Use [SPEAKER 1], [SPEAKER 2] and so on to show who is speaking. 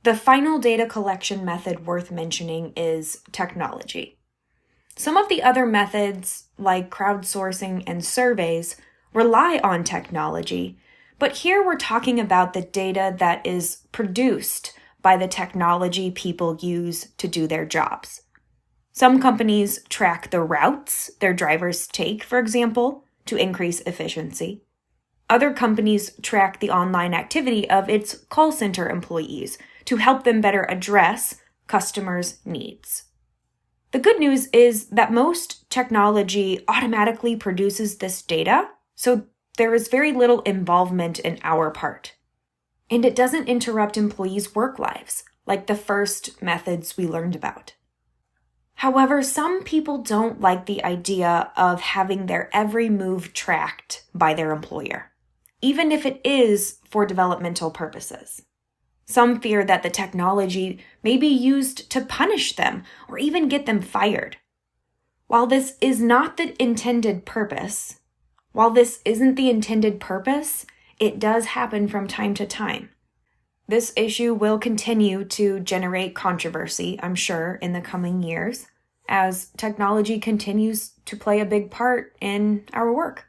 [SPEAKER 1] The final data collection method worth mentioning is technology. Some of the other methods, like crowdsourcing and surveys, rely on technology, but here we're talking about the data that is produced by the technology people use to do their jobs. Some companies track the routes their drivers take, for example, to increase efficiency. Other companies track the online activity of its call center employees to help them better address customers' needs. The good news is that most technology automatically produces this data, so there is very little involvement in our part. And it doesn't interrupt employees' work lives, like the first methods we learned about. However, some people don't like the idea of having their every move tracked by their employer, even if it is for developmental purposes. Some fear that the technology may be used to punish them or even get them fired. While this isn't the intended purpose, it does happen from time to time. This issue will continue to generate controversy, I'm sure, in the coming years, as technology continues to play a big part in our work.